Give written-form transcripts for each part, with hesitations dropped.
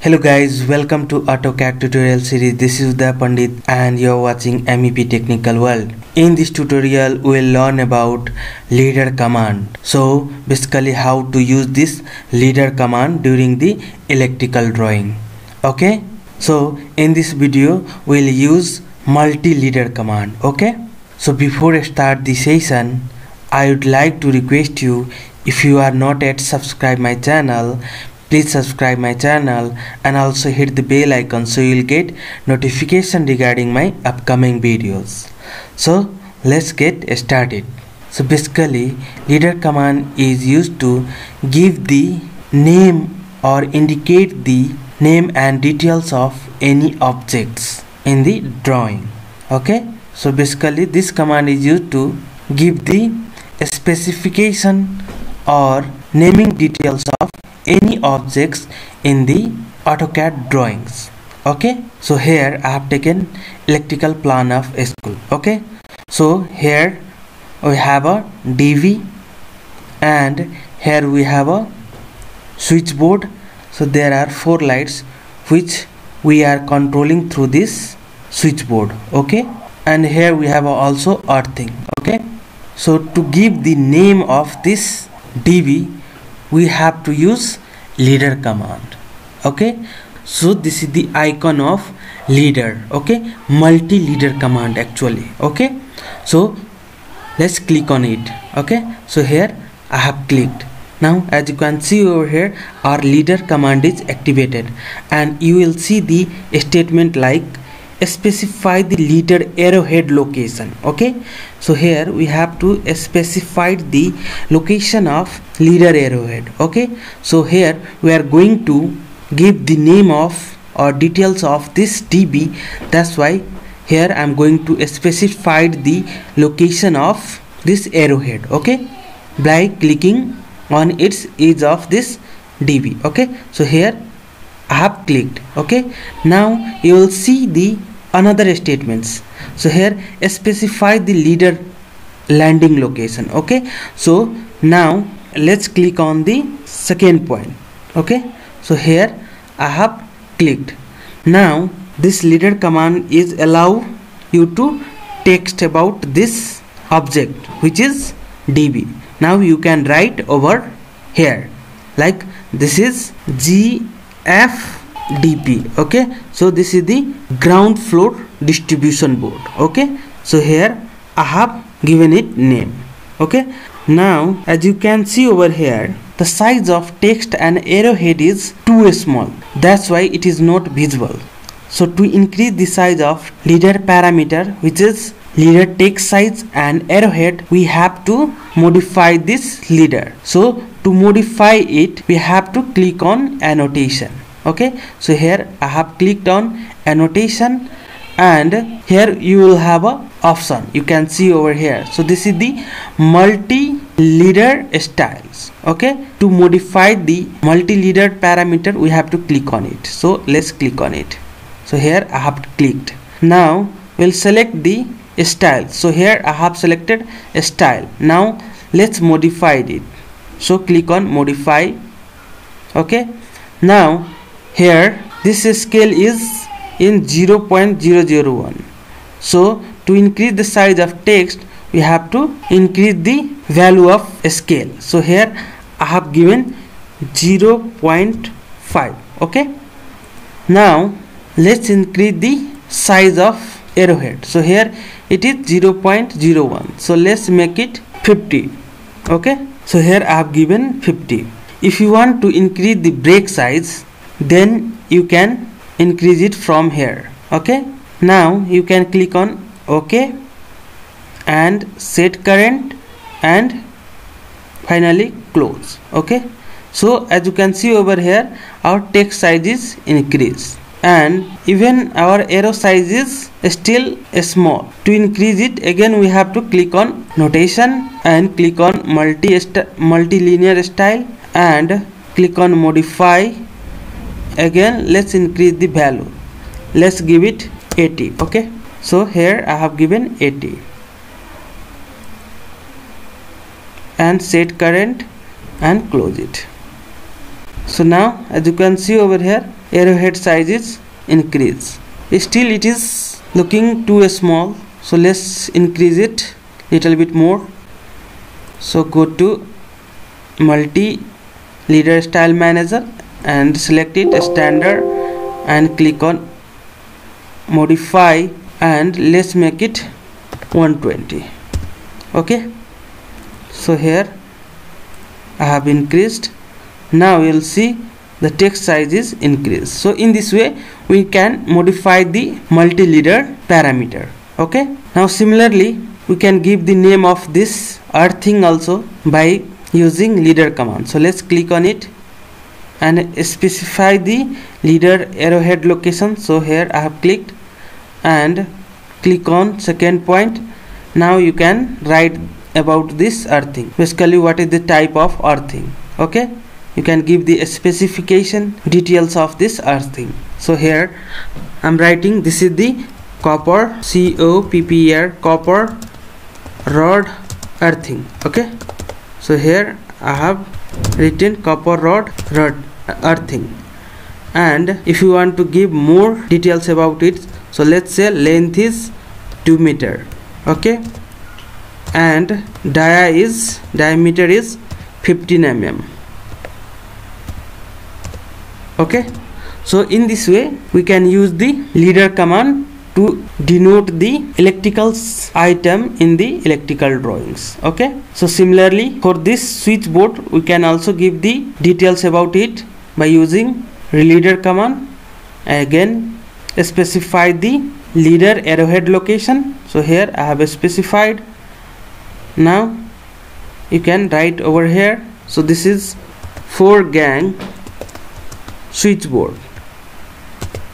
Hello guys, welcome to AutoCAD tutorial series. This is Uday Pandit and you're watching MEP Technical World. In this tutorial, we'll learn about leader command. So basically how to use this leader command during the electrical drawing. Okay, so in this video, we'll use multi-leader command. Okay, so before I start the session, I would like to request you, if you are not yet subscribe my channel, please subscribe my channel and also hit the bell icon so you'll get notification regarding my upcoming videos. So let's get started. So basically leader command is used to give the name or indicate the name and details of any objects in the drawing. Okay, so basically this command is used to give the specification or naming details of any objects in the AutoCAD drawings. Okay, so here I have taken electrical plan of a school. Okay, so here we have a DV and here we have a switchboard. So there are 4 lights which we are controlling through this switchboard. Okay, and here we have also earthing. Okay, so to give the name of this DV, we have to use leader command. Okay, so this is the icon of leader. Okay, multi-leader command actually. Okay, so let's click on it. Okay, so here I have clicked. Now as you can see over here, our leader command is activated and you will see the statement like specify the leader arrowhead location. Okay, so here we have to specify the location of leader arrowhead. Okay, so here we are going to give the name of or details of this DB. That's why here I am going to specify the location of this arrowhead. Okay, by clicking on its edge of this DB. Okay, so here I have clicked. Okay, now you will see the another statements. So here specify the leader landing location. Okay, so now let's click on the second point. Okay, so here I have clicked. Now this leader command is allow you to text about this object which is DB. Now you can write over here like this is GFDP. Okay, so this is the ground floor distribution board. Okay, so here I have given it name. Okay, now as you can see over here, the size of text and arrowhead is too small. That's why it is not visible. So to increase the size of leader parameter, which is leader text size and arrowhead, we have to modify this leader. So to modify it, we have to click on annotation. Okay, so here I have clicked on annotation and here you will have a option you can see over here. So this is the multi-leader styles. Okay, to modify the multi-leader parameter we have to click on it. So let's click on it. So here I have clicked. Now we'll select the style. So here I have selected a style. Now let's modify it. So click on modify. Okay, now here this scale is in 0.001. So to increase the size of text, we have to increase the value of scale. So here I have given 0.5. Okay, now let's increase the size of arrowhead. So here it is 0.01. so let's make it 50. Okay, so here I have given 50. If you want to increase the break size, then you can increase it from here. Okay, now you can click on OK and set current and finally close. Okay, so as you can see over here, our text size is increased and even our arrow size is still small. To increase it, again we have to click on notation and click on multi-linear style and click on modify. Again let's increase the value. Let's give it 80. Okay, so here I have given 80 and set current and close it. So now as you can see over here, arrowhead size is increased. Still it is looking too small, so let's increase it little bit more. So go to multi leader style manager and select it standard and click on modify, and let's make it 120. Okay, so here I have increased. Now you'll see the text size is increased. So in this way we can modify the multi-leader parameter. Okay, now similarly we can give the name of this earthing also by using leader command. So let's click on it and specify the leader arrowhead location. So here I have clicked and click on second point. Now you can write about this earthing, basically what is the type of earthing. Okay, you can give the specification details of this earthing. So here I'm writing this is the copper COPPER copper rod earthing. Okay, so here I have written copper rod earthing, and if you want to give more details about it, so let's say length is 2 meter. Okay, and diameter is 15 mm. Okay, so in this way we can use the leader command to denote the electrical item in the electrical drawings. Okay, so similarly for this switchboard we can also give the details about it by using leader command. Again specify the leader arrowhead location. So here I have specified. Now you can write over here. So this is 4 gang switchboard.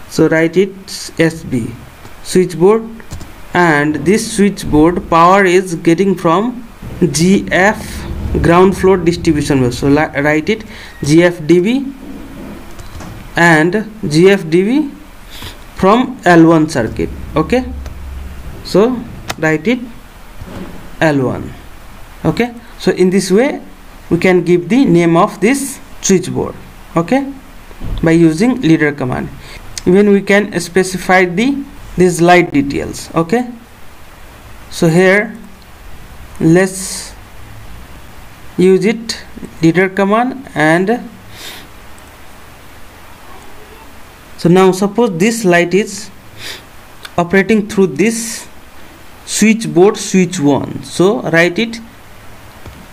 So write it SB switchboard, and this switchboard power is getting from GF ground floor distribution. So write it GFDB and GFDB from L1 circuit. Okay, so write it L1. Okay, so in this way we can give the name of this switchboard. Okay, by using leader command. Even we can specify these light details. Okay, so here let's use it leader command, and so now suppose this light is operating through this switchboard switch 1. So write it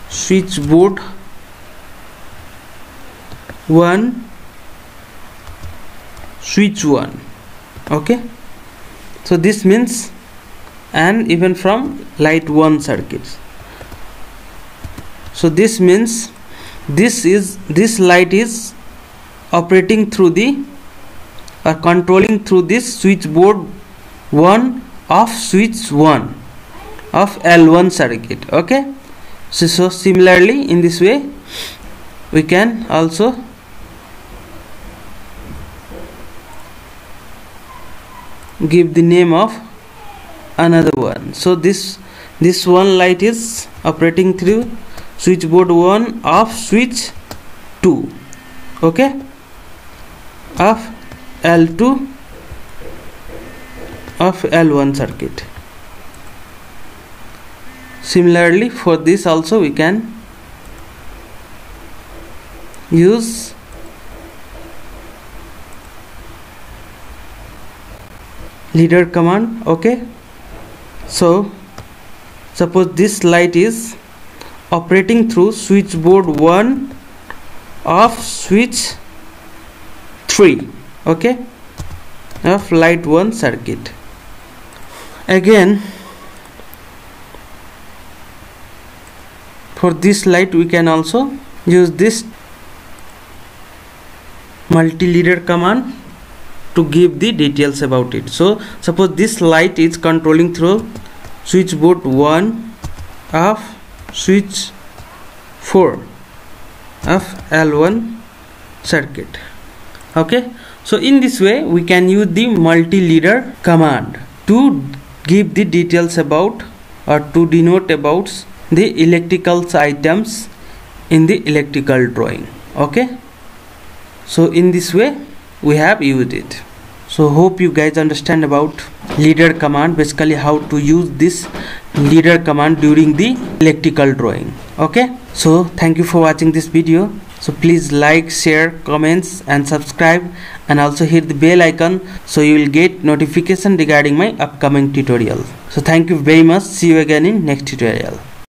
switchboard 1 switch 1. Okay, so this means, and even from light 1 circuits. So this means this light is operating through the or controlling through this switchboard 1 of switch 1 of L1 circuit. Okay, so similarly in this way we can also give the name of another one. So this one light is operating through switchboard 1 of switch 2. Okay, of L2 of L1 circuit. Similarly for this also we can use leader command. Okay, so suppose this light is operating through switchboard 1 of switch 3. Okay, of light 1 circuit. Again for this light we can also use this multi-leader command to give the details about it. So suppose this light is controlling through switchboard 1 of switch 4 of L1 circuit. Okay, so in this way we can use the multi-leader command to give the details about or to denote about the electrical items in the electrical drawing. Okay, so in this way we have used it. So hope you guys understand about leader command, basically how to use this leader command during the electrical drawing. Okay, so thank you for watching this video. So please like, share, comments and subscribe, and also hit the bell icon so you will get notification regarding my upcoming tutorial. So thank you very much. See you again in next tutorial.